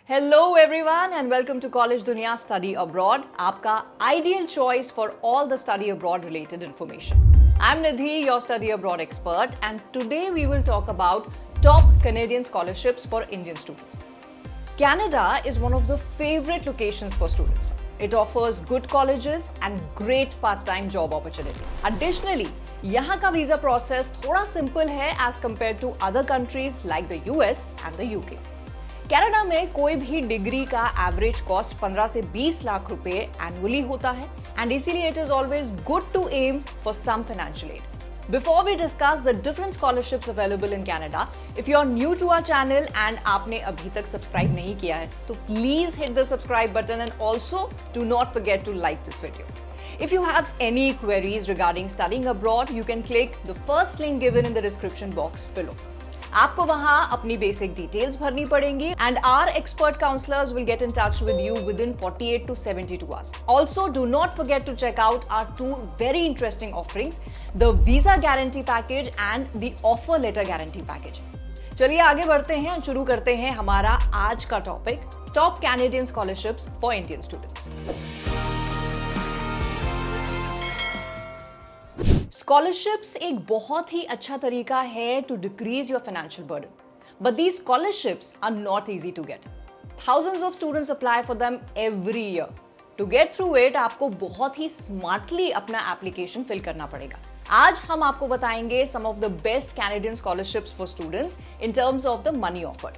Hello everyone and welcome to College Dunia Study Abroad, आपका ideal choice for all the study abroad related information. I'm Nidhi, your study abroad expert, and today we will talk about top Canadian scholarships for Indian students. Canada is one of the favorite locations for students. It offers good colleges and great part-time job opportunities. Additionally, यहाँ का visa process थोड़ा simple है as compared to other countries like the US and the UK. Canada में कोई भी degree का average cost 15 से 20 लाख रुपए एनुअली होता है एंड इसीलिए it is always good to aim for some financial aid. Before we discuss the different scholarships available in Canada, if you are new to our channel and आपने अभी तक subscribe नहीं किया है तो please hit the subscribe button and also do not forget to like this video. If you have any queries regarding studying abroad, you can click the first link given in the description box below. आपको वहां अपनी basic details भरनी पड़ेंगी and our expert counsellors will get in touch with you within 48 to 72 hours. Also, do not forget to check out our two very interesting offerings, the visa guarantee package and the offer letter guarantee package. चलिए आगे बढ़ते हैं और शुरू करते हैं हमारा आज का topic, top Canadian scholarships for Indian students. Scholarships एक बहुत ही अच्छा तरीका है to decrease your financial burden, but these scholarships are not easy to get. Thousands of students apply for them every year. To get through it आपको बहुत ही smartly अपना एप्लीकेशन फिल करना पड़ेगा. आज हम आपको बताएंगे some of the best Canadian scholarships for students in terms of the money offered,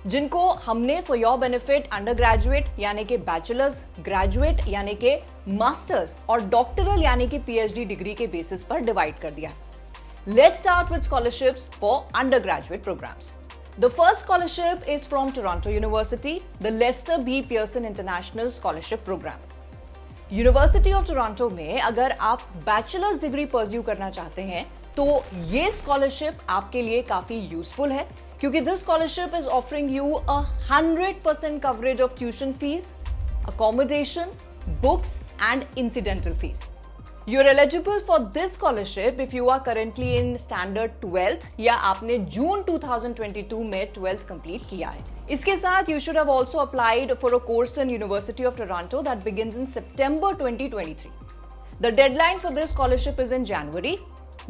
जिनको हमने for your benefit under graduate यानी कि बैचलर्स, ग्रेजुएट यानी कि मास्टर्स और डॉक्टरल यानी कि पीएचडी डिग्री के बेसिस पर डिवाइड कर दिया है. Let's start with scholarships for undergraduate programmes. The first scholarship is from Toronto university, the Lester B Pearson international scholarship programme. University of Toronto में अगर आप बैचलर्स डिग्री परस्यू करना चाहते हैं तो ये स्कॉलरशिप आपके लिए काफी यूजफुल है, क्योंकि this scholarship is offering you 100% coverage of tuition fees, accommodation, books and incidental fees. You are eligible for this scholarship if you are currently in standard 12th या आपने जून 2022 में 12th कंप्लीट किया है. इसके साथ you should have also applied for a course in university of Toronto that begins in September 2023. The deadline for this scholarship is in January.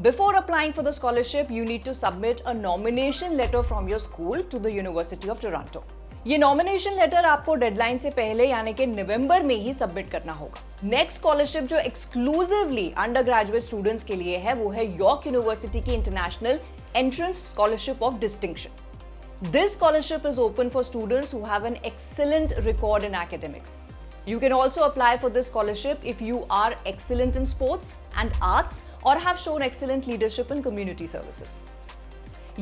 Before applying for the scholarship, you need to submit a nomination letter from your school to the University of Toronto. ये nomination letter आपको deadline से पहले यानी कि नवंबर में ही submit करना होगा. Next scholarship जो एक्सक्लूसिवली अंडर ग्रेजुएट स्टूडेंट्स के लिए है वो है यॉर्क यूनिवर्सिटी की international entrance scholarship of distinction. This scholarship is open for students who have an excellent record in academics. You can also apply for this scholarship if you are excellent in sports and arts or have shown excellent leadership in community services.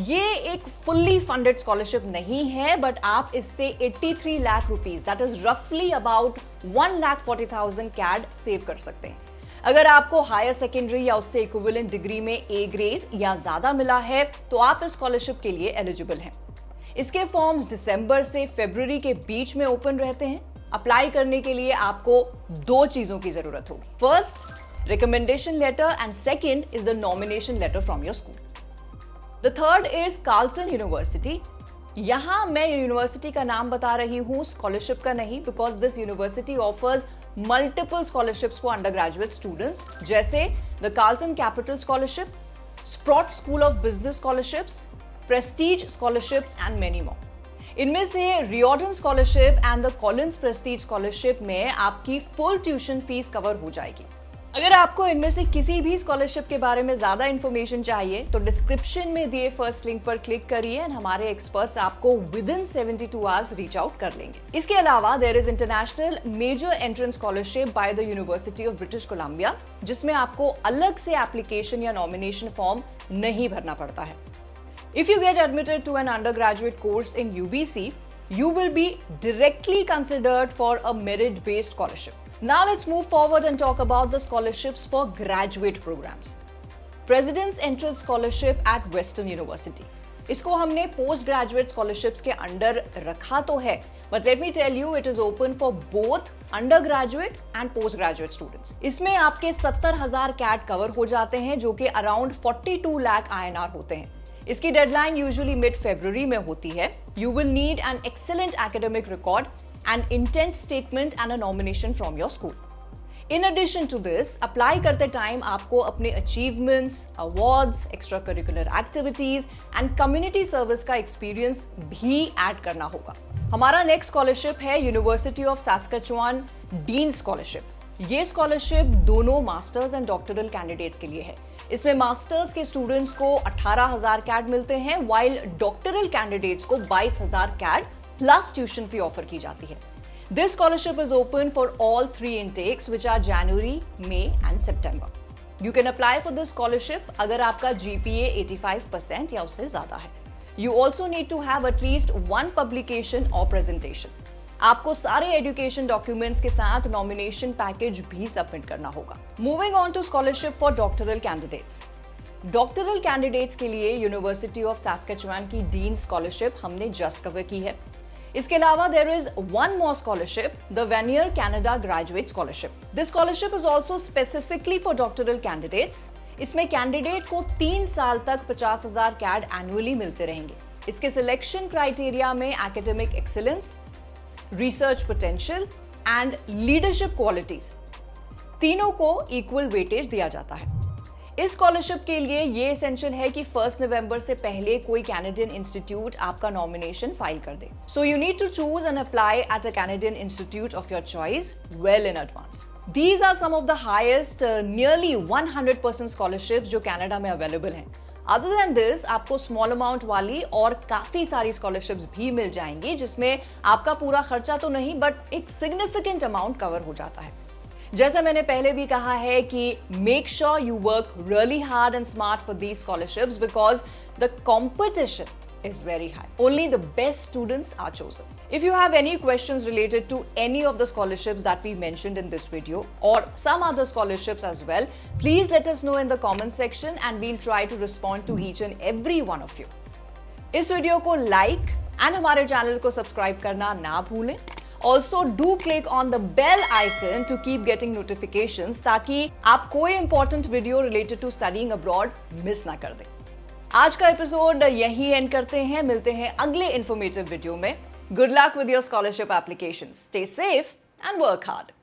ये एक fully funded scholarship नहीं है, but आप इससे 83 lakh rupees, that is roughly about 1,40,000 CAD save कर सकते हैं. अगर आपको हायर सेकेंडरी या उससे इक्विवेलेंट डिग्री में ए ग्रेड या ज्यादा मिला है तो आप इस स्कॉलरशिप के लिए एलिजिबल हैं. इसके फॉर्म्स दिसंबर से फरवरी के बीच में ओपन रहते हैं. अप्लाई करने के लिए आपको दो चीजों की जरूरत होगी. First, recommendation letter, and second is the nomination letter from your school. The third is Carleton University. यहां मैं यूनिवर्सिटी का नाम बता रही हूं, स्कॉलरशिप का नहीं, because this university offers multiple scholarships for undergraduate students, जैसे the Carleton capital scholarship, Sprott school of business scholarships, prestige scholarships and many more. इनमें से Riordan scholarship and the Collins prestige scholarship में आपकी full tuition fees cover हो जाएगी. अगर आपको इनमें से किसी भी स्कॉलरशिप के बारे में ज्यादा इंफॉर्मेशन चाहिए तो डिस्क्रिप्शन में दिए फर्स्ट लिंक पर क्लिक करिए एंड हमारे एक्सपर्ट्स आपको within 72 hours reach out कर लेंगे. इसके अलावा there is international major entrance scholarship by the university of British Columbia, जिसमें आपको अलग से एप्लीकेशन या नॉमिनेशन फॉर्म नहीं भरना पड़ता है. If you get admitted to an undergraduate course in UBC, you will be directly considered for a merit-based scholarship. Now let's move forward and talk about the scholarships for graduate programs. President's Entrance Scholarship at Western University. इसको हमने postgraduate scholarships के under रखा तो है, but let me tell you it is open for both undergraduate and postgraduate students. इसमें आपके 70,000 CAD cover हो जाते हैं, जो कि अराउंड 42 लाख INR होते हैं. इसकी डेडलाइन यूजुअली मिड फरवरी में होती है. You will need an excellent academic record, an intent statement and a nomination from your school. In addition to this, apply करते टाइम आपको अपने achievements, awards, extra curricular activities and community service का experience भी add करना होगा। हमारा next scholarship है university of सैस्कैचुआन dean scholarship. ये स्कॉलरशिप दोनों मास्टर्स एंड डॉक्टरल कैंडिडेट्स के लिए है। इसमें मास्टर्स के स्टूडेंट्स को 18,000 कैड मिलते हैं, वाइल डॉक्टरल कैंडिडेट्स को 22,000 CAD plus tuition fee offer की जाती है। This scholarship is open for all 3 intakes, which are January, May and September. You can apply for this scholarship अगर आपका GPA 85% या उससे ज़्यादा है। You also need to have at least 1 publication or presentation. आपको सारे education documents के साथ nomination package भी submit करना होगा। Moving on to scholarship for doctoral candidates. Doctoral candidates के लिए यूनिवर्सिटी ऑफ सैस्कैचुआन की डीन स्कॉलरशिप हमने जस्ट कवर की है। इसके अलावा there is one more scholarship, the Vanier Canada graduate scholarship. This scholarship is also specifically for doctoral candidates. इसमें candidate को 3 साल तक 50,000 कैड एनुअली मिलते रहेंगे। इसके सिलेक्शन क्राइटेरिया में academic excellence, research potential and leadership qualities तीनों को इक्वल वेटेज दिया जाता है। इस स्कॉलरशिप के लिए ये एसेंशियल है कि 1 नवंबर से पहले कोई कैनेडियन इंस्टीट्यूट आपका नॉमिनेशन फाइल कर दे। So you need to choose and apply at a Canadian institute of your choice well in advance. These are some of the highest nearly 100% scholarships जो कनाडा में अवेलेबल हैं। Other than this, आपको small amount वाली और काफी सारी scholarships भी मिल जाएंगी, जिसमें आपका पूरा खर्चा तो नहीं बट एक सिग्निफिकेंट अमाउंट कवर हो जाता है। जैसा मैंने पहले भी कहा है कि make sure you work really hard and smart for these scholarships because the competition is very high. Only the best students are chosen. If you have any questions related to any of the scholarships that we mentioned in this video or some other scholarships as well, please let us know in the comment section and we'll try to respond to each and every one of you. इस video को like and हमारे channel को subscribe करना ना भूलें। Also do click on the bell icon to keep getting notifications ताकि आप कोई important video related to studying abroad miss ना कर दें। आज का एपिसोड यही एंड करते हैं, मिलते हैं अगले इंफॉर्मेटिव वीडियो में। Good luck with your scholarship applications. Stay safe and work hard.